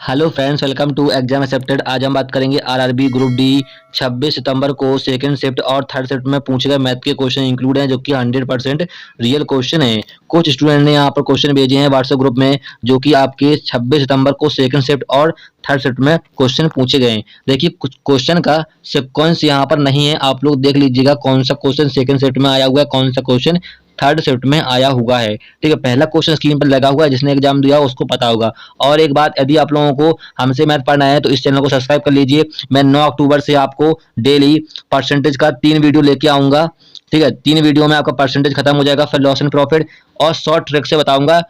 Hello friends, welcome to exam accepted. आज हम बात करेंगे आरआरबी ग्रुप डी 26 सितंबर को सेकंड शिफ्ट और थर्ड शिफ्ट में पूछे गए मैथ के क्वेश्चन इंक्लूड हैं, जो कि 100% रियल क्वेश्चन है। कुछ स्टूडेंट ने यहाँ पर क्वेश्चन भेजे हैं व्हाट्सएप ग्रुप में, जो कि आपके 26 सितंबर को सेकंड शिफ्ट और थर्ड शिफ्ट में क्वेश्चन पूछे गए हैं। देखिए, कुछ क्वेश्चन का सिक्वेंस यहाँ पर नहीं है, आप लोग देख लीजिएगा कौन सा क्वेश्चन सेकंड शिफ्ट में आया हुआ है, कौन सा क्वेश्चन थर्ड शिफ्ट में आया हुआ है। ठीक है, पहला क्वेश्चन स्क्रीन पर लगा हुआ है, जिसने एग्जाम दिया उसको पता होगा। और एक बात, यदि आप लोगों को हमसे मैथ पढ़ना है तो इस चैनल को सब्सक्राइब कर लीजिए। मैं 9 अक्टूबर से आपको डेली परसेंटेज का 3 वीडियो लेके आऊंगा। ठीक है, 3 वीडियो में आपका परसेंटेज खत्म हो जाएगा, फिर लॉस एंड प्रॉफिट और शॉर्ट ट्रिक से बताऊंगा।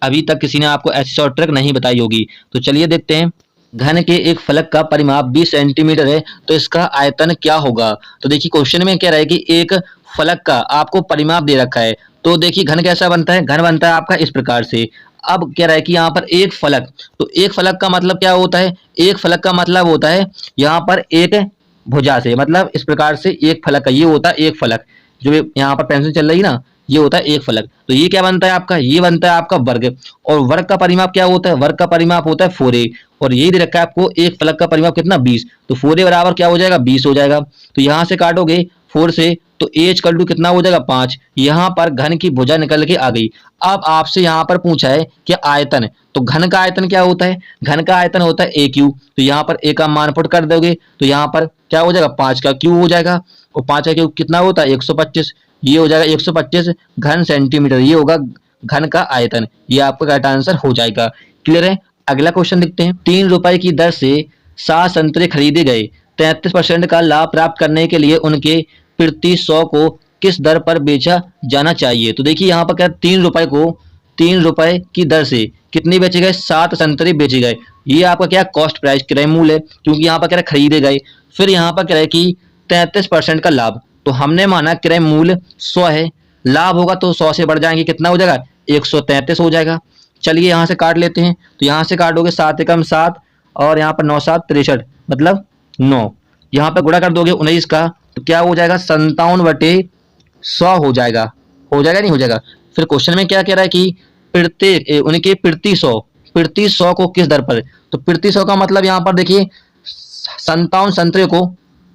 अभी तक किसी ने आपको ऐसी शॉर्ट ट्रिक नहीं बताई होगी। तो चलिए देखते हैं। घन के एक फलक का परिमाप 20 सेंटीमीटर है, तो इसका आयतन क्या होगा। तो देखिए, क्वेश्चन में क्या रहा है कि एक फलक का आपको परिमाप दे रखा है। तो देखिए, घन कैसा बनता है, घन बनता है आपका इस प्रकार से। अब क्या रहा है कि यहाँ पर एक फलक, तो एक फलक का मतलब क्या होता है, एक फलक का मतलब होता है यहाँ पर एक भुजा से, मतलब इस प्रकार से एक फलक का, ये होता है एक फलक। जो यहाँ पर पेंसिल चल रही है ना, ये होता है एक फलक। तो ये क्या बनता है आपका, ये बनता है आपका वर्ग। और वर्ग का परिमाप क्या होता है, वर्ग का परिमाप होता है 4a। और यही दे रखा है आपको, एक फलक का परिमाप कितना 20, तो 4a बराबर क्या हो जाएगा 20 हो जाएगा। तो यहाँ से काटोगे 4 से, तो a इक्वल टू कितना हो जाएगा 5। यहाँ पर घन की भुजा निकल के आ गई। अब आपसे यहाँ पर पूछा है कि आयतन, तो घन का आयतन क्या होता है, घन का आयतन होता है a क्यूब। तो यहाँ पर a का मान पुट कर दोगे तो यहाँ पर क्या हो जाएगा 5 का क्यूब हो जाएगा। और 5 का क्यूब कितना होता है 125, ये हो जाएगा 125 घन सेंटीमीटर। ये होगा घन का आयतन, ये आपका राइट आंसर हो जाएगा। क्लियर है। अगला क्वेश्चन देखते हैं। 3 रुपए की दर से 7 संतरे खरीदे गए। 33% का लाभ प्राप्त करने के लिए उनके प्रति 100 को किस दर पर बेचा जाना चाहिए। तो देखिए, यहाँ पर क्या 3 रुपए को, 3 रुपए की दर से कितने बेचे गए, 7 संतरे बेचे गए। ये आपका क्या कॉस्ट प्राइस, क्रय मूल्य है, क्योंकि यहाँ पर क्या खरीदे गए। फिर यहाँ पर क्या है कि 33% का लाभ, तो हमने माना क्रय मूल्य 100 है, लाभ होगा तो 100 से बढ़ जाएंगे, कितना हो जाएगा 133 हो जाएगा। चलिए यहाँ से काट लेते हैं। तो यहाँ से काटोगे 7 एकम 7 और यहाँ पर 9 7 63, मतलब 9। यहाँ पर गुणा कर दोगे 19 का, तो क्या हो जाएगा 57/100 हो जाएगा नहीं हो जाएगा। फिर क्वेश्चन में क्या कह रहा है कि प्रत्येक उनके प्रति 100 को किस दर पर। तो प्रति 100 का मतलब यहाँ पर देखिए 57 संतरे को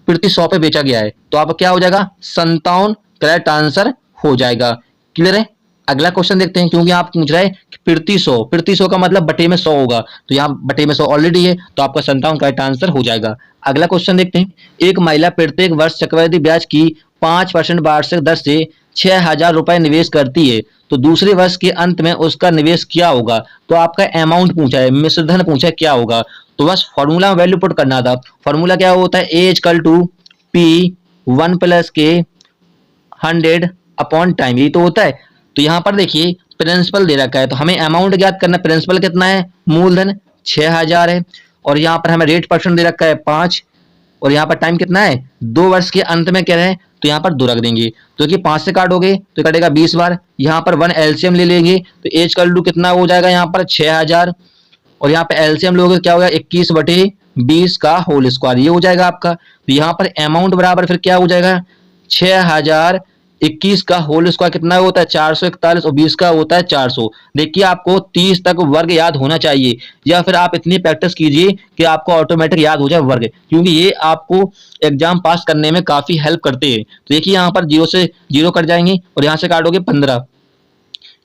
प्रति 100 पे बेचा गया है, तो आप क्या हो जाएगा 57 करेक्ट आंसर हो जाएगा। क्लियर है। अगला क्वेश्चन देखते हैं, क्योंकि आप पूछ रहे हैं प्रति 100 का मतलब बटे में 100 होगा, तो यहाँ बटे में 100 ऑलरेडी है, तो आपका 57 करेक्ट आंसर हो जाएगा। अगला क्वेश्चन देखते हैं। एक महिला प्रत्येक वर्ष चक्रवृद्धि ब्याज की 5% वार्षिक दर से 6,000 रुपए निवेश करती है, तो दूसरे वर्ष के अंत में उसका निवेश क्या होगा। तो आपका अमाउंट पूछा है, मिश्र धन पूछा है, क्या होगा। तो बस फॉर्मूला वैल्यू पुट करना था। फॉर्मूला क्या होता है, ए इक्वल टू पी 1 + के 100 अपॉन टाइम, यही तो होता है। तो यहाँ पर देखिए प्रिंसिपल दे रखा है, तो हमें अमाउंट ज्ञात करना है। प्रिंसिपल कितना है, मूलधन 6,000 है, और यहाँ पर हमें रेट परसेंट दे रखा है 5, और यहाँ पर टाइम कितना है 2 वर्ष के अंत में क्या है, तो यहाँ पर 2 रख देंगे। तो कि 5 से काटोगे तो कटेगा 20 बार। यहाँ पर 1 एलसीएम ले लेंगे, तो एज कल टू कितना हो जाएगा यहाँ पर 6,000, और यहाँ पर एलसीएम लोगे क्या होगा 21/20 का होल स्क्वायर, ये हो जाएगा आपका। तो यहाँ पर अमाउंट बराबर फिर क्या हो जाएगा 6,000, 21 का होल स्क्वायर कितना होता है 441, और 20 का होता है 400। देखिए, आपको 30 तक वर्ग याद होना चाहिए, या फिर आप इतनी प्रैक्टिस कीजिए कि आपको ऑटोमेटिक याद हो जाए वर्ग, क्योंकि ये आपको एग्जाम पास करने में काफी हेल्प करते हैं। तो देखिए, यहाँ पर 0 से 0 कट जाएंगे, और यहाँ से काटोगे 15,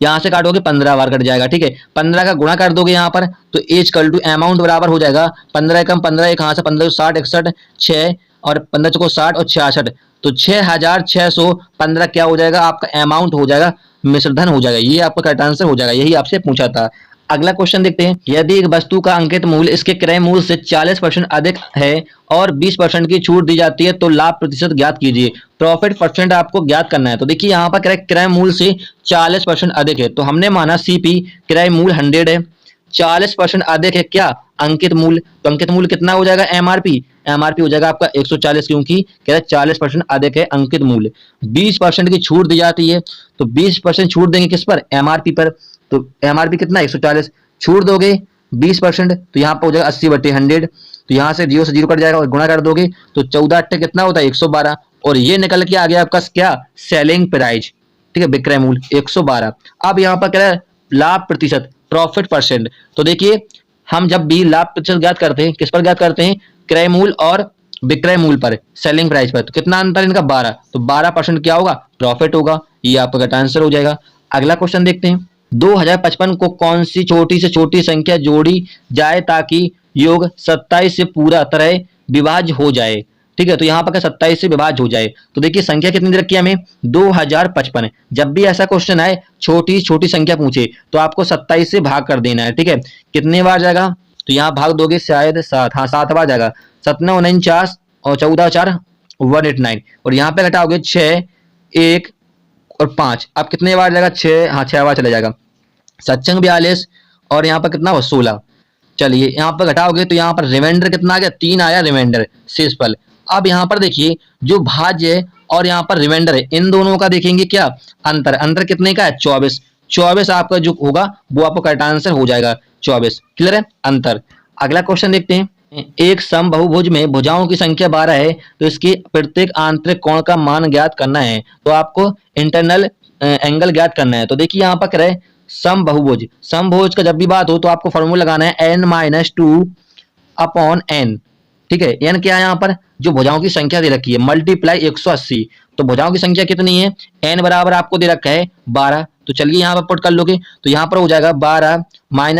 यहाँ से काटोगे 15 बार कट जाएगा। ठीक है, 15 का गुणा कर दोगे यहाँ पर, तो एज कल टू अमाउंट बराबर हो जाएगा 15 एकम 15, एक यहाँ से 15 60 61 6, और 15 चौको 60 और 66, तो 6,615 क्या हो जाएगा आपका अमाउंट हो जाएगा, मिश्रधन हो जाएगा। ये आपका करेक्ट आंसर हो जाएगा, यही आपसे पूछा था। अगला क्वेश्चन देखते हैं। यदि एक वस्तु का अंकित मूल्य इसके क्रय मूल्य से 40% अधिक है और 20% की छूट दी जाती है, तो लाभ प्रतिशत ज्ञात कीजिए। प्रॉफिट परसेंट आपको ज्ञात करना है। तो देखिए, यहाँ पर क्रय मूल्य से 40% अधिक है, तो हमने माना सीपी क्रय मूल्य 100 है, 40% अधिक है क्या अंकित मूल्य, तो अंकित मूल्य कितना हो जाएगा एमआरपी, एमआरपी हो जाएगा आपका 140, क्योंकि कह रहा है 40% अधिक है अंकित मूल्य। 20% की छूट दी जाती है, तो 20% छूट देंगे किस पर, एमआरपी पर। तो एमआरपी कितना 140, छूट दोगे 20%, तो यहाँ पर हो जाएगा 80/100। तो यहाँ से 0 से 0 कट जाएगा, और गुणा कर दोगे तो 14 8 कितना होता है 112, और ये निकल के आ गया आपका क्या सेलिंग प्राइस। ठीक है, विक्रय मूल्य 112। अब यहाँ पर कह रहा है लाभ प्रतिशत, प्रॉफिट परसेंट। तो देखिए, हम जब भी लाभ प्रतिशत ज्ञात करते हैं किस पर ज्ञात करते हैं, क्रय मूल्य और विक्रय मूल्य पर, सेलिंग प्राइस पर। तो कितना अंतर है इनका 12, तो 12% क्या होगा, प्रॉफिट होगा। ये आपका करेक्ट आंसर हो जाएगा। अगला क्वेश्चन देखते हैं, 2055 को कौन सी छोटी से छोटी संख्या जोड़ी जाए ताकि योग 27 से पूरा तरह विभाज्य हो जाए। ठीक है, तो यहाँ पर 27 से विभाज्य हो जाए। तो देखिए संख्या कितनी दे रखी है हमें, 2055। जब भी ऐसा क्वेश्चन आए छोटी छोटी संख्या पूछे तो आपको 27 से भाग कर देना है। ठीक है, कितने बार जाएगा, तो यहाँ भाग दोगे शायद 7, हाँ 7 बार जाएगा। 7 49 और 14 4 189, और यहाँ पे घटाओगे 6 1 और 5। अब कितने बार जाएगा, 6, हाँ 6 बार चले जाएगा। 7 42 और यहाँ पर कितना हुआ 16। चलिए यहाँ पर घटाओगे तो यहाँ पर रिमाइंडर कितना आ गया, 3 आया रिमाइंडर शेषफल। अब यहाँ पर देखिए जो भाज्य है और यहाँ पर रिमाइंडर है, इन दोनों का देखेंगे क्या अंतर, अंतर कितने का है 24। 24 आपका जो होगा वो आपको करेक्ट आंसर हो जाएगा 24। क्लियर है अंतर। अगला क्वेश्चन देखते हैं, एक समबहुभुज में भुजाओं की संख्या 12 है तो इसकी प्रत्येक आंतरिक कोण का मान ज्ञात करना है। तो आपको इंटरनल एंगल ज्ञात करना है। तो देखिए यहाँ पर करे समबहुभुज, समबहुभुज का जब भी बात हो तो आपको फॉर्मूला लगाना है n-2/n। ठीक है, n क्या है यहाँ पर, जो भुजाओं की संख्या दे रखी है मल्टीप्लाई 180। तो भुजाओं की संख्या कितनी है, n बराबर आपको दे रखा है 12। तो चलिए यहाँ पर पुट कर लोगे तो यहाँ पर हो जाएगा 12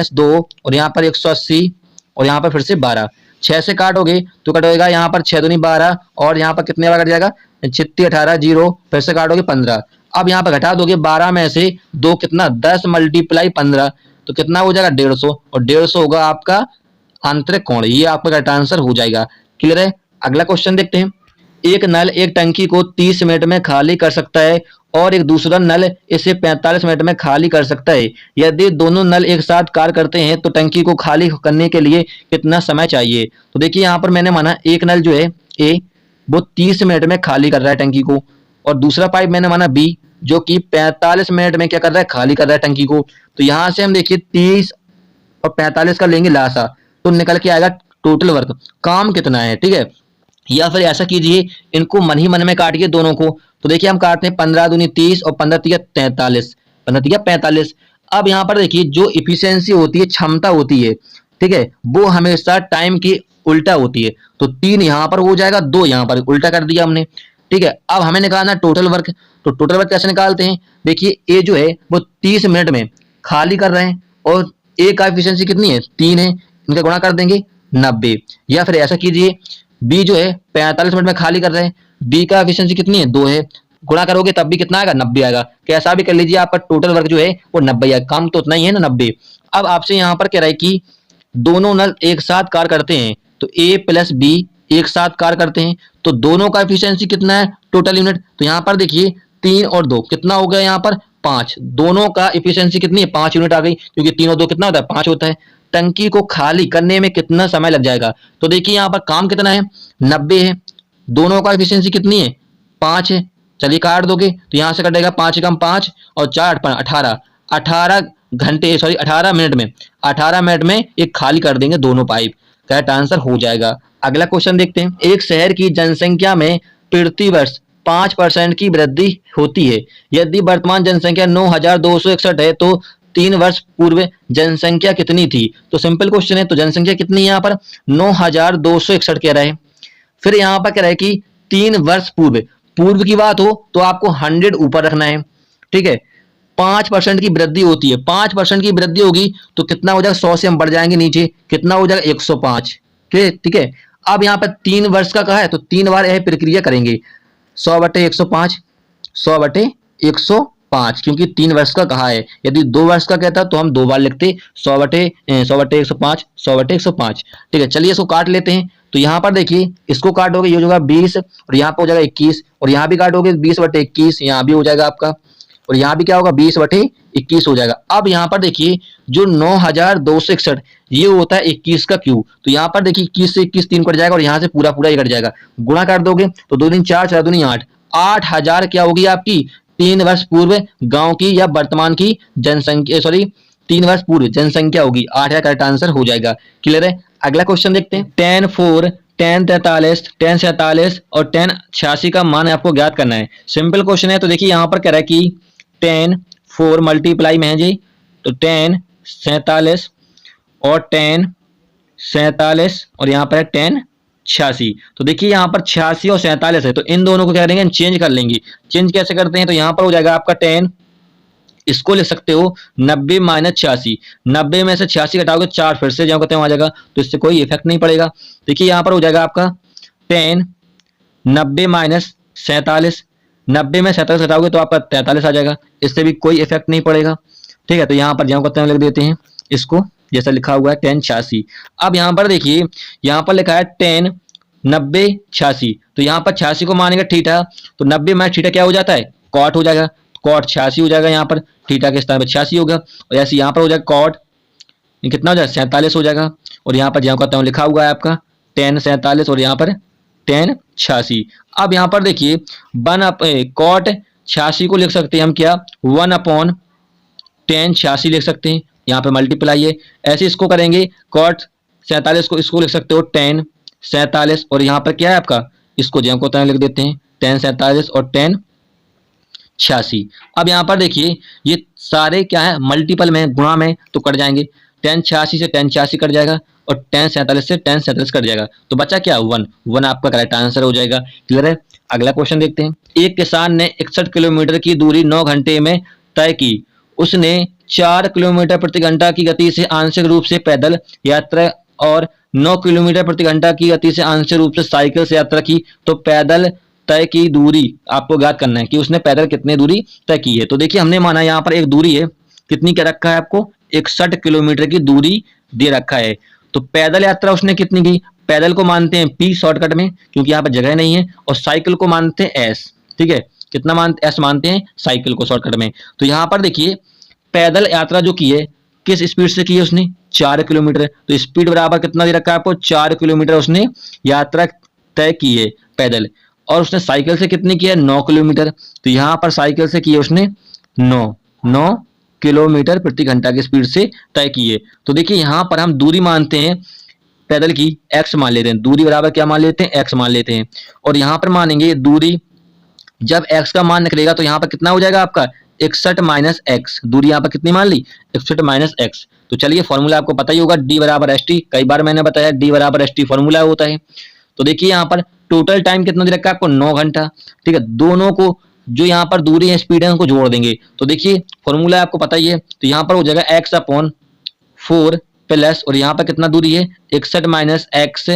- 2 और यहाँ पर 180 और यहाँ पर फिर से 12। 6 से काटोगे तो कटेगा यहाँ पर 6 दूनी 12 और यहाँ पर कितने बार कट जाएगा 36 18 0, फिर से काटोगे 15। अब यहाँ पर घटा दोगे 12 में से 2 कितना 10 × 15, तो कितना हो जाएगा 150, और 150 होगा आपका आंतरिक कोण। ये आपका करेक्ट आंसर हो जाएगा। क्लियर है। अगला क्वेश्चन देखते हैं, एक नल एक टंकी को 30 मिनट में खाली कर सकता है और एक दूसरा नल इसे 45 मिनट में खाली कर सकता है। यदि दोनों नल एक साथ कार्य करते हैं तो टंकी को खाली करने के लिए कितना समय चाहिए। तो देखिए यहाँ पर मैंने माना एक नल जो है ए वो 30 मिनट में खाली कर रहा है टंकी को, और दूसरा पाइप मैंने माना बी जो कि 45 मिनट में क्या कर रहा है, खाली कर रहा है टंकी को। तो यहाँ से हम देखिए 30 और 45 का लेंगे लासा, तो निकल के आएगा टोटल वर्क, काम कितना है। ठीक है, या फिर ऐसा कीजिए इनको मन ही मन में काटिए दोनों को। तो देखिए हम काटते हैं 15 दूनी 30 और 15 तिया 43, 15 तिया 45। अब यहाँ पर देखिए जो इफिशियंसी होती है, क्षमता होती है, ठीक है, वो हमेशा टाइम की उल्टा होती है। तो 3 यहाँ पर हो जाएगा, 2 यहाँ पर उल्टा कर दिया हमने। ठीक है, अब हमें निकालना टोटल वर्क। तो टोटल वर्क कैसे निकालते हैं, देखिए ए जो है वो 30 मिनट में खाली कर रहे हैं और ए का एफिशिएंसी कितनी है 3 है, इनका गुणा कर देंगे 90। या फिर ऐसा कीजिए बी जो है 45 मिनट में खाली कर रहे हैं, बी का एफिशिएंसी कितनी है 2 है, गुणा करोगे तब भी कितना आएगा 90 आएगा। कैसा भी कर लीजिए आपका टोटल वर्क जो है वो 90 आएगा, काम तो उतना ही है ना 90। अब आपसे यहाँ पर कह रहा है कि दोनों नल एक साथ कार्य करते हैं, तो ए प्लस बी एक साथ कार्य करते हैं, तो दोनों का एफिशिएंसी कितना है टोटल यूनिट। तो यहाँ पर देखिए 3 और 2 कितना हो गया, यहाँ पर 5, दोनों का एफिशिएंसी कितनी है 5 यूनिट आ गई, क्योंकि 3 और 2 कितना होता है 5 होता है। टंकी को खाली करने में कितना समय लग जाएगा, तो देखिए यहाँ पर काम कितना है 90 है, दोनों का एफिशिएंसी कितनी है 5 है। चलिए काट दोगे तो यहाँ से कटेगा 5 कम 5 और 4 8 18, 18 घंटे सॉरी 18 मिनट में, 18 मिनट में एक खाली कर देंगे दोनों पाइप। करेक्ट आंसर हो जाएगा। अगला क्वेश्चन देखते हैं, एक शहर की जनसंख्या में प्रति वर्ष 5% की वृद्धि होती है। यदि वर्तमान जनसंख्या 9261 है तो 3 वर्ष पूर्व जनसंख्या कितनी थी। तो सिंपल क्वेश्चन है, तो जनसंख्या कितनी है यहाँ पर 9261 कह रहा है। फिर यहाँ पर कह रहा है कि 3 वर्ष पूर्व, पूर्व की बात हो तो आपको 100 ऊपर रखना है। ठीक है, 5% की वृद्धि होती है, 5% की वृद्धि होगी तो कितना हो जाएगा 100 से हम बढ़ जाएंगे नीचे, कितना हो जाएगा 105। ठीक है, अब यहाँ पर 3 वर्ष का कहा है तो 3 बार यह प्रक्रिया करेंगे 100/105, 100/105, क्योंकि 3 वर्ष का कहा है। यदि 2 वर्ष का कहता तो हम 2 बार लिखते 100/105, 100/105। ठीक है, चलिए इसको काट लेते हैं। तो यहाँ पर देखिए इसको काटोगे ये हो जाएगा 20 और यहाँ पर हो जाएगा 21, और यहाँ भी काटोगे 20/21, यहाँ भी हो जाएगा आपका, और यहाँ भी क्या होगा 20/21 हो जाएगा। अब यहाँ पर देखिए जो 9261 ये होता है 21 का क्यूब, तो यहाँ पर देखिए 21 से 21 3 कट जाएगा और यहाँ से पूरा पूरा ये कट जाएगा, गुणा कर दोगे तो 2 दिन 4 4 दूनी 8, 8000 क्या होगी आपकी 3 वर्ष पूर्व गांव की या वर्तमान की जनसंख्या, सॉरी 3 वर्ष पूर्व जनसंख्या होगी, 8000 करेक्ट आंसर हो जाएगा। क्लियर है। अगला क्वेश्चन देखते हैं, tan 4, tan 43, tan 47 और tan 86 का मान आपको ज्ञात करना है। सिंपल क्वेश्चन है। तो देखिए यहाँ पर कह रहा है कि tan 4 मल्टीप्लाई में है जी, तो tan 47 और tan 47 और यहाँ पर है tan 86। तो देखिए यहाँ पर 86 और 47 है, तो इन दोनों को क्या करेंगे, चेंज कर लेंगे। चेंज कैसे करते हैं, तो यहाँ पर हो जाएगा आपका tan, इसको लिख सकते हो 90 माइनस 86। 90 में से 86 घटाओगे 4, फिर से जहाँ कहते हैं वहां जाएगा, तो इससे कोई इफेक्ट नहीं पड़ेगा। देखिए यहाँ पर हो जाएगा आपका tan 90 माइनस 47। 90 में 47 घटाओगे तो आपका 43 आ जाएगा, इससे भी कोई इफेक्ट नहीं पड़ेगा। ठीक है, तो यहाँ पर जहाँ कहते हैं लिख देते हैं इसको, जैसा लिखा हुआ है tan 86। अब यहाँ पर देखिए, यहाँ पर लिखा है tan 90 86, तो यहाँ पर 86 को मानेगा थीटा, तो 90 माइनस थीटा क्या हो जाता है, कॉट हो जाएगा। कॉट 86 हो जाएगा, यहाँ पर थीटा के स्थान पर 86 होगा। और ऐसे यहाँ पर हो जाएगा कॉट, ये कितना हो जाएगा 47 हो जाएगा। और यहाँ पर जहाँ कहता हूँ लिखा हुआ है आपका tan 47 और यहाँ पर tan 86। अब यहाँ पर देखिए कॉट 86 को लिख सकते हैं हम क्या, 1 tan 86 लिख सकते हैं, यहाँ पे मल्टीप्लाई है। ऐसे इसको करेंगे कॉट 47 को, इसको लिख सकते हो tan 47 और यहाँ पर क्या है आपका, इसको जैम को लिख देते हैं tan 47 और tan 86। अब यहाँ पर देखिए ये सारे क्या है, मल्टीपल में, गुणा में, तो कट जाएंगे। tan 86 से tan 86 कट जाएगा और tan 47 से tan 47 कट जाएगा, तो बचा क्या 1 आपका करेक्ट आंसर हो जाएगा। क्लियर है, अगला क्वेश्चन देखते हैं। एक किसान ने 61 किलोमीटर की दूरी 9 घंटे में तय की। उसने 4 किलोमीटर प्रति घंटा की गति से आंशिक रूप से पैदल यात्रा और 9 किलोमीटर प्रति घंटा की गति से आंशिक रूप से साइकिल से यात्रा की। तो पैदल तय की दूरी आपको ज्ञात करना है कि उसने पैदल कितनी दूरी तय की है। तो देखिए हमने माना यहाँ पर एक दूरी है, कितनी क्या रखा है आपको, 61 किलोमीटर की दूरी दे रखा है। तो पैदल यात्रा उसने कितनी की, पैदल को मानते हैं P शॉर्टकट में क्योंकि यहाँ पर जगह नहीं है, और साइकिल को मानते हैं S। ठीक है, कितना मानते, S मानते हैं साइकिल को शॉर्टकट में। तो यहाँ पर देखिए पैदल यात्रा जो की है किस स्पीड से की है उसने, 4 किलोमीटर। तो स्पीड बराबर कितना दे रखा है आपको, 4 किलोमीटर उसने यात्रा तय की है पैदल। और उसने साइकिल से कितनी की है, 9 किलोमीटर। तो यहाँ पर साइकिल से की है उसने 9 किलोमीटर प्रति घंटा की स्पीड से तय की है। तो देखिए यहाँ पर हम दूरी मानते हैं पैदल की x मान लेते हैं, दूरी बराबर क्या मान लेते हैं, x मान लेते हैं। और यहाँ पर मानेंगे दूरी, जब x का मान निकलेगा तो यहाँ पर कितना हो जाएगा आपका 61 माइनस एक्स। दूरी यहाँ पर कितनी मान ली, 61 माइनस एक्स। तो चलिए फॉर्मूला आपको पता ही होगा, d बराबर एस टी, कई बार मैंने बताया d बराबर एस टी फॉर्मूला होता है। तो देखिए यहाँ पर टोटल टाइम कितना दे रखा है आपको, 9 घंटा। ठीक है, दोनों को जो यहाँ पर दूरी है स्पीड है उनको जोड़ देंगे। तो देखिए फॉर्मूला आपको पता ही है, तो यहाँ पर हो जाएगा x/4 प्लस, और यहाँ पर कितना दूरी है 61 माइनस एक्स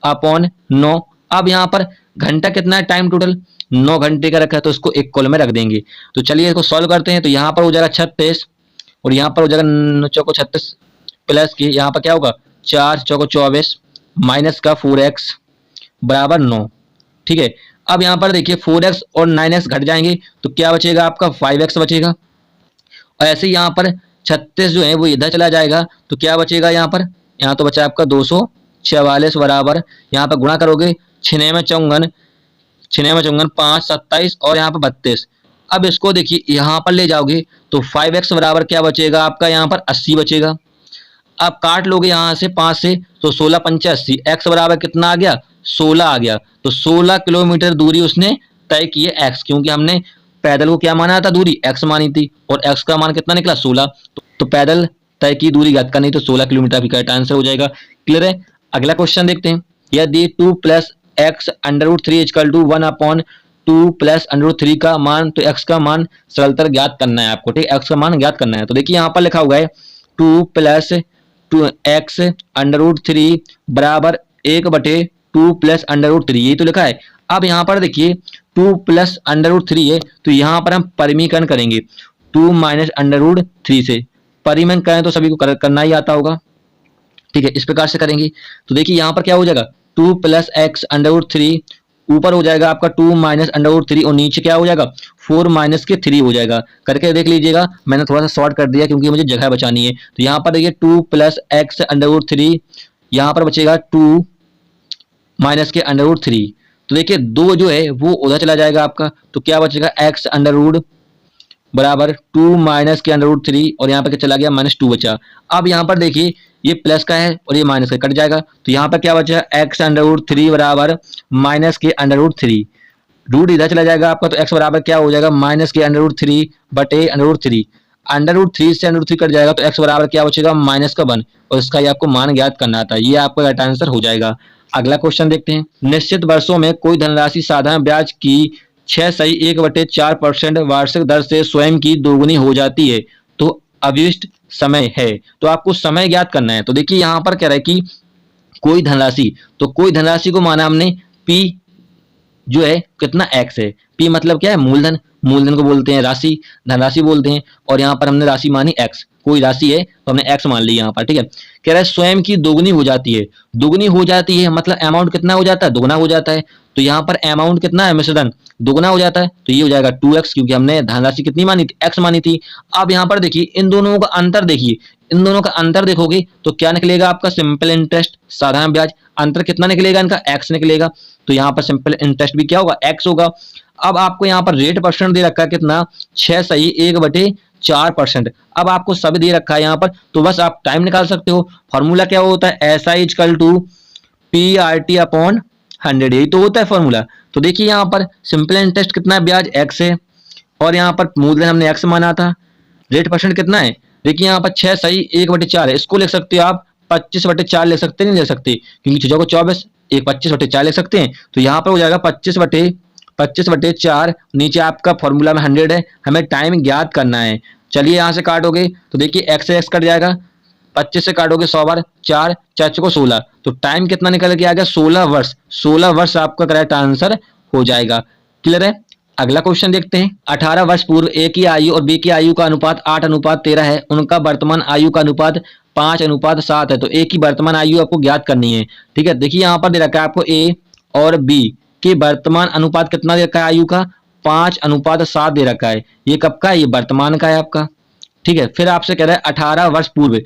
अपॉन 9। अब यहाँ पर घंटा कितना है, टाइम टोटल 9 घंटे का रखा है, तो इसको एक कॉलम में रख देंगे। तो चलिए इसको सॉल्व करते हैं। तो यहाँ पर हो जाएगा 36 और यहाँ पर हो जाएगा 36 प्लस की, यहाँ पर क्या होगा 4 चौको 24 माइनस का 4x बराबर 9। ठीक है, अब यहाँ पर देखिए 4x और 9x घट जाएंगे तो क्या बचेगा आपका 5x बचेगा। और ऐसे ही यहाँ पर 36 जो है वो इधर चला जाएगा तो क्या बचेगा यहाँ पर, यहाँ तो बचा आपका 244 बराबर, यहाँ पर गुणा करोगे 6 में 54 5 27 और यहाँ पर 32। अब इसको देखिए यहाँ पर ले जाओगे तो 5x बराबर क्या बचेगा आपका, यहाँ पर 80 बचेगा। अब काट लोगे यहाँ से 5 से तो 16 पंचे 80, x बराबर कितना आ गया 16 आ गया। तो 16 किलोमीटर दूरी उसने तय की है x, क्योंकि हमने पैदल को क्या माना था, दूरी x मानी थी और x का मान कितना निकला 16। तो पैदल तय की दूरी ज्ञात करनी, तो 16 किलोमीटर करेक्ट आंसर हो जाएगा। क्लियर है, अगला क्वेश्चन देखते हैं। यदि 2 plus X under root 3 equal to 1/2 plus under root 3 का मान, तो x का मान सरलतर ज्ञात करना है आपको। ठीक है, x का मान ज्ञात करना है। तो देखिए यहाँ पर लिखा हुआ है 2 प्लस 2x अंडर रूट 3 बराबर 1/2 प्लस अंडर रूट 3, यही तो लिखा है। अब यहाँ पर देखिए 2 प्लस अंडर रूट 3 है, तो यहाँ पर हम परिमीकरण करेंगे 2 माइनस अंडर रूट 3 से। परिमीकरण करें तो सभी को करना ही आता होगा। ठीक है, इस प्रकार से करेंगे। तो देखिए यहाँ पर क्या हो जाएगा 2 प्लस एक्स अंडर रूट 3, ऊपर हो जाएगा आपका 2 माइनस अंडर रूट 3 और नीचे क्या हो जाएगा 4 माइनस के 3 हो जाएगा। करके देख लीजिएगा, मैंने थोड़ा सा शॉर्ट कर दिया क्योंकि मुझे जगह बचानी है। तो यहाँ पर देखिए 2 प्लस एक्स अंडर रूट 3, यहाँ पर बचेगा 2 माइनस के अंडर रूट 3। तो देखिए 2 जो है वो उधर चला जाएगा आपका, तो क्या बचेगा एक्स अंडर रूट बराबर 2 माइनस के अंडर रूट 3 और यहाँ पर क्या चला गया -2 बचा। अब यहाँ पर देखिए ये प्लस का है और ये माइनस का कट जाएगा, तो यहाँ पर क्या बचा एक्स अंडर रूट 3 बराबर माइनस के अंडर रूट 3। रूट इधर चला जाएगा आपका, तो एक्स बराबर क्या हो जाएगा माइनस के अंडर रूट 3 बटे अंडर रूट 3। √3 से √3 कट जाएगा तो x बराबर क्या बचेगा -1 और इसका ये आपको मान ज्ञात करना था। ये आपका राइट आंसर हो जाएगा। अगला क्वेश्चन देखते हैं। निश्चित वर्षों में कोई धनराशि साधारण ब्याज की 6.1/4% वार्षिक दर से स्वयं की दोगुनी हो जाती है तो अवशिष्ट समय है। तो आपको समय ज्ञात करना है। तो देखिए यहाँ पर कह रहा है कि कोई धनराशि, तो कोई धनराशि को माना हमने P जो है कितना x है। P मतलब क्या है मूलधन, मूलधन को बोलते हैं राशि, धनराशि बोलते हैं। और यहाँ पर हमने राशि मानी x, कोई राशि है तो हमने x मान ली यहाँ पर, ठीक है। कह रहा है स्वयं की दोगुनी हो जाती है। दोगुनी हो जाती है मतलब अमाउंट कितना हो जाता है, दोगुना हो जाता है। तो यहाँ पर अमाउंट कितना है मिश्रधन दोगुना हो जाता है तो ये हो जाएगा 2x, क्योंकि हमने धनराशि कितनी मानी थी x मानी थी। अब यहाँ पर देखिए इन दोनों का अंतर, देखिए इन दोनों का अंतर देखोगे तो क्या निकलेगा आपका सिंपल इंटरेस्ट साधारण ब्याज। अंतर कितना निकलेगा इनका x निकलेगा तो यहाँ पर सिंपल इंटरेस्ट भी क्या होगा x होगा। अब आपको यहाँ पर रेट परसेंट दे रखा है कितना 6.1/4%। अब आपको सब दे रखा है यहाँ पर तो बस आप टाइम निकाल सकते हो। फॉर्मूला क्या होता है SI = PRT/100, यही तो होता है फॉर्मूला। तो देखिए यहाँ पर सिंपल इंटरेस्ट कितना है ब्याज x है और यहाँ पर मूलधन हमने x माना था। रेट परसेंट कितना है देखिए यहाँ पर 6.1/4 है। इसको लिख सकते हो आप 25/4 लिख सकते नहीं लिख सकते क्योंकि 6 को 24 एक 25/4 लिख सकते हैं। तो यहाँ पर हो जाएगा 25/4। नीचे आपका फॉर्मूला में 100 है, हमें टाइम ज्ञात करना है। चलिए यहाँ से काटोगे तो देखिए x से x कट जाएगा, 25 से काटोगे 100 बार, 4 को 16 तो टाइम कितना निकल के आ गया 16 वर्ष। 16 वर्ष आपका करेक्ट आंसर हो जाएगा। क्लियर है। अगला क्वेश्चन देखते हैं। 18 वर्ष पूर्व ए की आयु और बी की आयु का अनुपात 8:13 है। उनका वर्तमान आयु का अनुपात 5:7 है। तो ए की वर्तमान आयु आपको ज्ञात करनी है। ठीक है, देखिए यहाँ पर दे रखा है आपको ए और बी की वर्तमान अनुपात कितना दे रखा है आयु का 5:7 दे रखा है। ये कब का है, ये वर्तमान का है आपका। ठीक है, फिर आपसे कह रहा है 18 वर्ष पूर्व।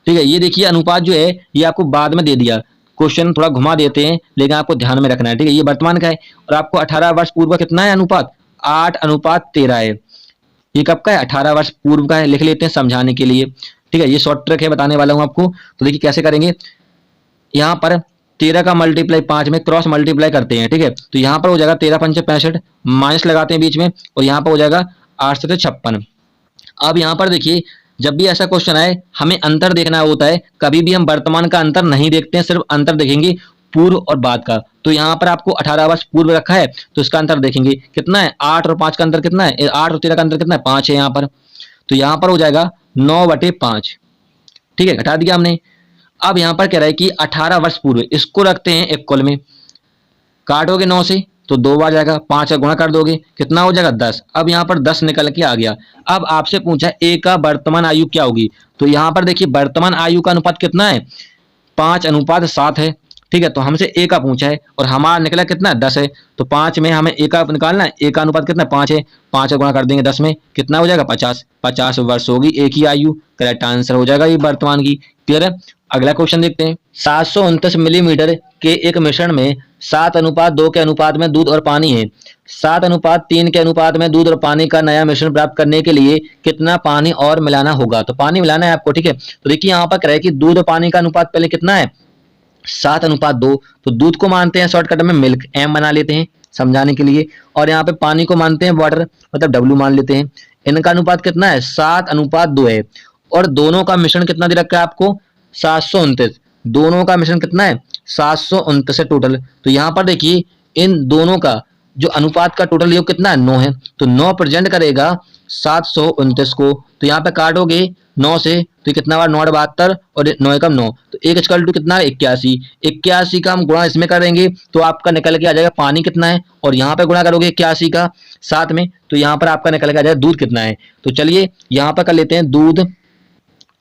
ठीक है, ये देखिए अनुपात जो है ये आपको बाद में दे दिया, क्वेश्चन थोड़ा घुमा देते हैं लेकिन आपको ध्यान में रखना है। ठीक है, ये वर्तमान का है और आपको 18 वर्ष पूर्व कितना है अनुपात 8:13 है। ये कब का है 18 वर्ष पूर्व का है, लिख लेते हैं समझाने के लिए। ठीक है, ये शॉर्ट ट्रिक है बताने वाला हूं आपको। तो देखिए कैसे करेंगे, यहाँ पर 13 का मल्टीप्लाई 5 में क्रॉस मल्टीप्लाई करते हैं। ठीक है, तो यहाँ पर हो जाएगा 13 पंचे 65, माइनस लगाते हैं बीच में और यहाँ पर हो जाएगा 8 से 56। अब यहाँ पर देखिए जब भी ऐसा क्वेश्चन आए हमें अंतर देखना होता है। कभी भी हम वर्तमान का अंतर नहीं देखते हैं, सिर्फ अंतर देखेंगे पूर्व और बाद का। तो यहाँ पर आपको 18 वर्ष पूर्व रखा है तो इसका अंतर देखेंगे कितना है 8 और 5 का अंतर कितना है, 8 और 13 का अंतर कितना है 5 है यहाँ पर। तो यहाँ पर हो जाएगा 9/5। ठीक है, घटा दिया हमने। अब यहाँ पर कह रहा है कि 18 वर्ष पूर्व, इसको रखते हैं इक्वल में, काटोगे 9 से तो 2 बार जाएगा, 5 का गुणा कर दोगे कितना हो जाएगा 10। अब यहाँ पर 10 निकल के आ गया। अब आपसे पूछा ए का वर्तमान आयु क्या होगी। तो यहाँ पर देखिए वर्तमान आयु का अनुपात कितना है 5:7 है। ठीक है, तो हमसे ए का पूछा है और हमारा निकला कितना 10 है। तो 5 में हमें ए का निकालना है, ए का अनुपात कितना 5 है। 5 का गुणा कर देंगे 10 में कितना हो जाएगा 50 वर्ष होगी ए की आयु। करेक्ट आंसर हो जाएगा ये वर्तमान की। क्लियर है। अगला क्वेश्चन देखते हैं। 729 मिलीमीटर के एक मिश्रण में 7:2 के अनुपात में दूध और पानी है। 7:3 के अनुपात में दूध और पानी का नया मिश्रण प्राप्त करने के लिए कितना पानी और मिलाना होगा। तो पानी मिलाना है आपको। ठीक है, तो देखिए यहाँ पर कह रहा है कि दूध और पानी का अनुपात पहले कितना है 7:2। तो दूध को मानते हैं शॉर्टकट में मिल्क, एम बना लेते हैं समझाने के लिए, और यहाँ पे पानी को मानते हैं वाटर मतलब डब्ल्यू मान लेते हैं। इनका अनुपात कितना है 7:2 है और दोनों का मिश्रण कितना दे रखा है आपको 729। दोनों का मिश्रण कितना है 729 है टोटल। तो यहाँ पर देखिए इन दोनों का जो अनुपात का टोटल योग कितना है 9 है। तो 9 प्रेजेंट करेगा 729 को। तो यहाँ पे काटोगे 9 से तो कितना बार 9 72 और 9 एकम 9 तो 1 इक्वल टू कितना है 81। 81 का हम गुणा इसमें करेंगे तो आपका निकल के आ जाएगा पानी कितना है और यहाँ पे गुणा करोगे 81 का 7 में तो यहाँ पर आपका निकल के आ जाएगा दूध कितना है। तो चलिए यहाँ पर कर लेते हैं दूध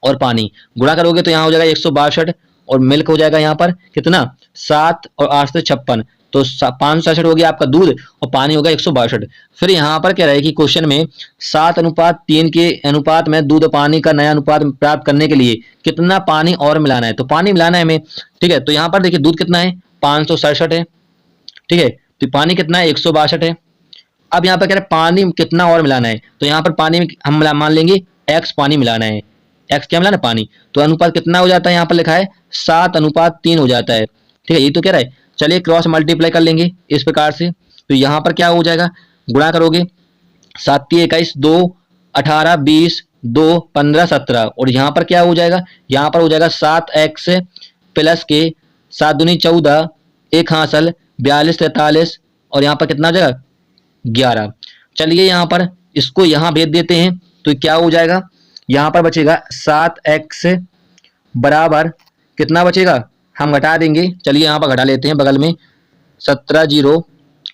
और पानी, गुणा करोगे तो यहाँ हो जाएगा 162 और मिल्क हो जाएगा यहाँ पर कितना 7 और 8 से 56 तो 566 हो गया आपका दूध और पानी होगा 162। फिर यहाँ पर कह रहा है कि क्वेश्चन में 7:3 के अनुपात में दूध और पानी का नया अनुपात प्राप्त करने के लिए कितना पानी और मिलाना है। तो पानी मिलाना है हमें। ठीक है, तो यहाँ पर देखिए दूध कितना है 567 है। ठीक है, तो पानी कितना है 162 है। अब यहाँ पर कह रहे हैं पानी कितना और मिलाना है। तो यहाँ पर पानी में हम मान लेंगे x पानी मिलाना है। x क्या मिलाना है पानी। तो अनुपात कितना हो जाता है यहाँ पर लिखा है 7:3 हो जाता है। ठीक है, ये तो कह रहा है। चलिए क्रॉस मल्टीप्लाई कर लेंगे इस प्रकार से। तो यहाँ पर क्या हो जाएगा गुणा करोगे 7 × 21 2 18 20 2 15 17 और यहाँ पर क्या हो जाएगा, यहाँ पर हो जाएगा 7x प्लस के 7 दूनी 14, एक हासिल 42 43 और यहाँ पर कितना हो जाएगा 11। चलिए यहाँ पर इसको यहाँ भेज देते हैं तो क्या हो जाएगा, यहाँ पर बचेगा 7x बराबर कितना बचेगा, हम घटा देंगे, चलिए यहाँ पर घटा लेते हैं बगल में 17 0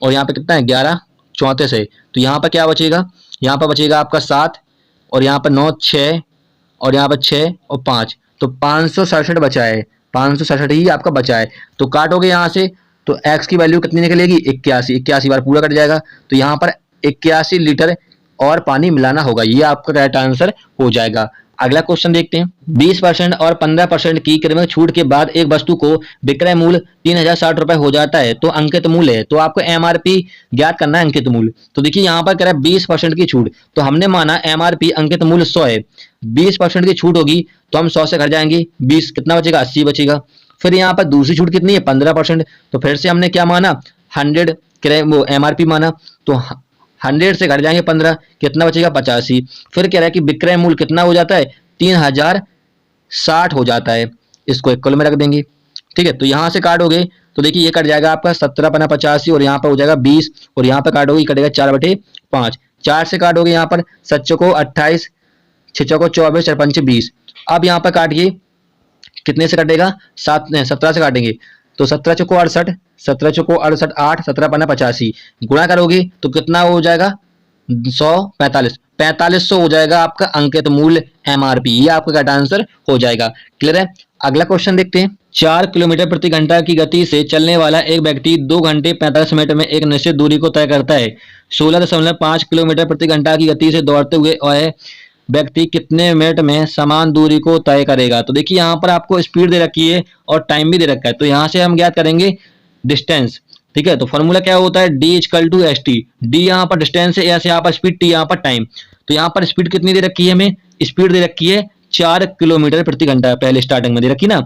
और यहाँ पे कितना है 11 34 है, तो यहाँ पर क्या बचेगा, यहाँ पर बचेगा आपका 7 और यहाँ पर 9 6 और यहाँ पर 6 और 5, तो 567 बचा है, 567 ही आपका बचा है। तो काटोगे यहाँ से तो x की वैल्यू कितनी निकलेगी 81, 81 बार पूरा कट जाएगा, तो यहाँ पर 81 लीटर और पानी मिलाना होगा, ये आपका करेक्ट आंसर हो जाएगा। अगला क्वेश्चन देखते हैं। 20% और 15% की क्रमिक छूट के बाद एक वस्तु को विक्रय मूल्य 3060 रुपए हो जाता है तो अंकित मूल्य है, तो आपको एमआरपी ज्ञात करना है, अंकित मूल्य। तो देखिए यहाँ पर कह रहा है 20% की छूट, तो हमने माना एमआरपी अंकित मूल्य 100 है, 20% की छूट होगी तो हम 100 से घट जाएंगे, 20 कितना बचेगा 80 बचेगा। फिर यहाँ पर दूसरी छूट कितनी है 15%, तो फिर से हमने क्या माना 100 वो एमआरपी माना, तो 100 से घट जाएंगे 15 कितना बचेगा 85। फिर कह रहा है कि विक्रय मूल्य कितना हो जाता है 3060 हो जाता है, इसको इक्वल में रख देंगे। ठीक है, तो यहाँ से काटोगे तो देखिए ये कट जाएगा आपका 17 पना 85 और यहाँ पर हो जाएगा 20 और यहाँ पर काटोगे कटेगा 4/5, 4 से काटोगे यहाँ पर 7 को 28, 6 को 24, 4 5 20। अब यहाँ पर काटिए कितने से कटेगा 17 से काटेंगे तो 17 चौको 68, 17 चौको 68 8, 17 पन्ना 85 गुणा करोगे तो कितना हो जाएगा 145, 4500 हो जाएगा आपका अंकित मूल्य एमआरपी, ये आपका करेक्ट आंसर हो जाएगा। क्लियर है। अगला क्वेश्चन देखते हैं। 4 किलोमीटर प्रति घंटा की गति से चलने वाला एक व्यक्ति 2 घंटे 45 मिनट में एक निश्चित दूरी को तय करता है। 16.5 किलोमीटर प्रति घंटा की गति से दौड़ते हुए वह व्यक्ति कितने मिनट में समान दूरी को तय करेगा। तो देखिए यहाँ पर आपको स्पीड दे रखी है और टाइम भी दे रखा है, तो यहाँ से हम ज्ञात करेंगे डिस्टेंस। ठीक है, तो फॉर्मूला क्या होता है D = ST, D यहाँ पर डिस्टेंस है, यहाँ पर स्पीड, T यहाँ पर टाइम। तो यहाँ पर स्पीड कितनी दे रखी है, हमें स्पीड दे रखी है 4 किलोमीटर प्रति घंटा, पहले स्टार्टिंग में दे रखी ना।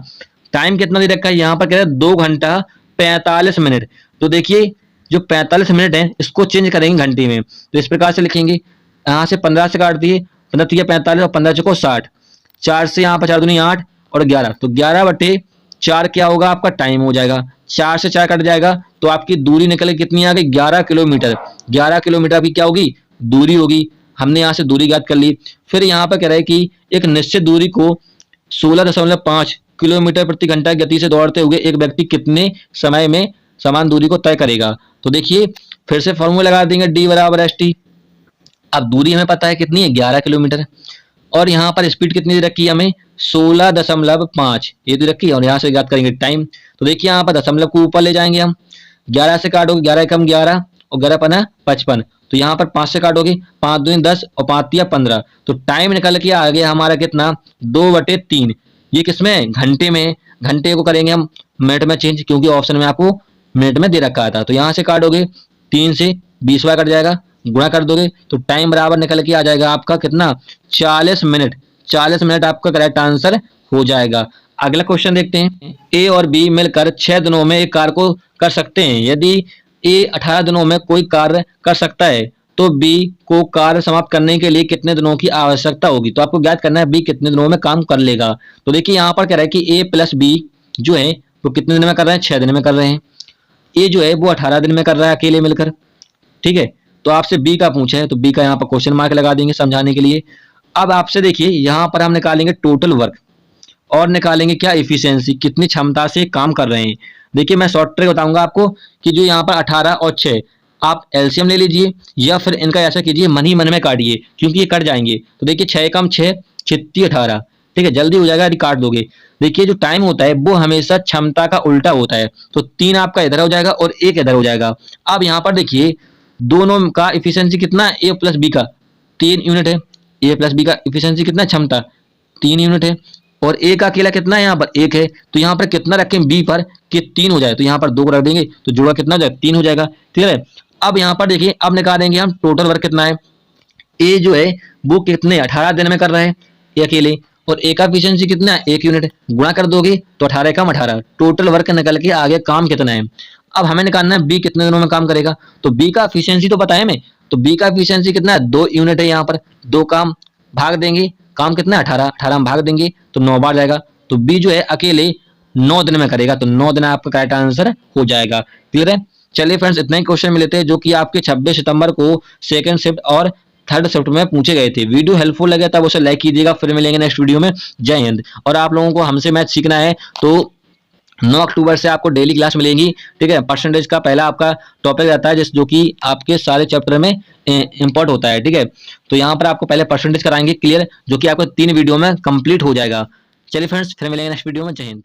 टाइम कितना दे रखा है, यहाँ पर कह रहा है 2 घंटा 45 मिनट। तो देखिए जो 45 मिनट है इसको चेंज करेंगे घंटे में, तो इस प्रकार से लिखेंगे, यहाँ से 15 से काट दिए, 15 3 45 और 15 चौको 60, 4 से यहाँ पर 4 दूनी 8 और 11, तो 11/4 क्या होगा आपका टाइम हो जाएगा। 4 से 4 कट जाएगा तो आपकी दूरी निकल कितनी आ गई 11 किलोमीटर। 11 किलोमीटर की क्या होगी दूरी होगी, हमने यहाँ से दूरी ज्ञात कर ली। फिर यहाँ पर कह रहा है कि एक निश्चित दूरी को 16.5 किलोमीटर प्रति घंटा की गति से दौड़ते हुए एक व्यक्ति कितने समय में समान दूरी को तय करेगा। तो देखिए फिर से फॉर्मूला लगा देंगे D = ST। अब दूरी हमें पता है कितनी है 11 किलोमीटर और यहाँ पर स्पीड कितनी दे रखी है हमें 16.5 ये दे रखी है और यहाँ से ज्ञात करेंगे टाइम। तो देखिए यहाँ पर दशमलव को ऊपर ले जाएंगे हम, 11 से काटोगे 11 कम 11 और 11 पना 55, तो यहाँ पर 5 से काटोगे 5 दूनी 10 और 5 या 15, तो टाइम निकल के आ गया हमारा कितना 2/3। ये किसमें घंटे में, घंटे को करेंगे हम मिनट में चेंज क्योंकि ऑप्शन में आपको मिनट में दे रखा था। तो यहाँ से काटोगे 3 से 20 बार कट जाएगा, गुणा कर दोगे तो टाइम बराबर निकल के आ जाएगा आपका कितना 40 मिनट। 40 मिनट आपका करेक्ट आंसर हो जाएगा। अगला क्वेश्चन देखते हैं। ए और बी मिलकर 6 दिनों में एक कार्य को कर सकते हैं। यदि ए 18 दिनों में कोई कार्य कर सकता है तो बी को कार्य समाप्त करने के लिए कितने दिनों की आवश्यकता होगी। तो आपको ज्ञात करना है बी कितने दिनों में काम कर लेगा। तो देखिए यहाँ पर कह रहा है कि ए प्लस बी जो है वो कितने दिन में कर रहे हैं 6 दिन में कर रहे हैं। ए जो है वो 18 दिन में कर रहा है अकेले मिलकर। ठीक है, तो आपसे बी का पूछा है तो बी का यहाँ पर क्वेश्चन मार्क लगा देंगे समझाने के लिए। अब आपसे देखिए यहाँ पर हम निकालेंगे टोटल वर्क और निकालेंगे क्या इफिशियंसी, कितनी क्षमता से काम कर रहे हैं। देखिए मैं शॉर्ट ट्रिक बताऊंगा आपको कि जो यहाँ पर 18 और 6 आप एलसीएम ले लीजिए या फिर इनका ऐसा कीजिए मन ही मन में काटिए क्योंकि ये कट जाएंगे। तो देखिए 6 कम 6 छित्ती 18, ठीक है जल्दी हो जाएगा यदि काट दोगे। देखिए जो टाइम होता है वो हमेशा क्षमता का उल्टा होता है, तो 3 आपका इधर हो जाएगा और 1 इधर हो जाएगा। अब यहाँ पर देखिए दोनों का इफिशियंसी कितना है, ए प्लस बी का 3 यूनिट है। ए प्लस बी का इफिशियंसी कितना क्षमता 3 यूनिट है और ए का अकेला कितना है यहाँ पर 1 है। तो यहाँ पर कितना रखें बी पर कि 3 हो जाए, तो यहाँ पर 2 रख देंगे तो जोड़ा कितना हो जाए 3 हो जाएगा। ठीक है, अब यहाँ पर देखिए अब निकालेंगे हम टोटल वर्क कितना है। ए जो है वो कितने 18 दिन में कर रहे हैं ए अकेले और ए का इफिशियंसी कितना है 1 यूनिट, गुणा कर दोगे तो 18 कम 18 टोटल वर्क निकल के आगे काम कितना है। अब हमें निकालना है बी कितने दिनों में काम करेगा। तो बी का एफिशिएंसी तो पता है हमें, तो बी का एफिशिएंसी कितना है 2 यूनिट है, यहाँ पर 2 काम भाग देंगे, काम कितना है 18, 18 में भाग देंगे तो 9 बार जाएगा। तो बी जो है अकेले 9 दिन में करेगा, तो 9 दिन आपका करेक्ट आंसर हो जाएगा। क्लियर है? चलिए फ्रेंड्स, इतने ही क्वेश्चन मिले थे जो कि आपके 26 सितंबर को सेकंड शिफ्ट और थर्ड शिफ्ट में पूछे गए थे। वीडियो हेल्पफुल लगे तब उसे लाइक कीजिएगा। फिर मिलेंगे नेक्स्ट वीडियो में। जय हिंद। और आप लोगों को हमसे मैथ सीखना है तो 9 अक्टूबर से आपको डेली क्लास मिलेंगी। ठीक है, परसेंटेज का पहला आपका टॉपिक रहता है जिस जो कि आपके सारे चैप्टर में इंपॉर्ट होता है। ठीक है, तो यहाँ पर आपको पहले परसेंटेज कराएंगे क्लियर, जो कि आपको 3 वीडियो में कंप्लीट हो जाएगा। चलिए फ्रेंड्स, फिर मिलेंगे नेक्स्ट वीडियो में। जय हिंद।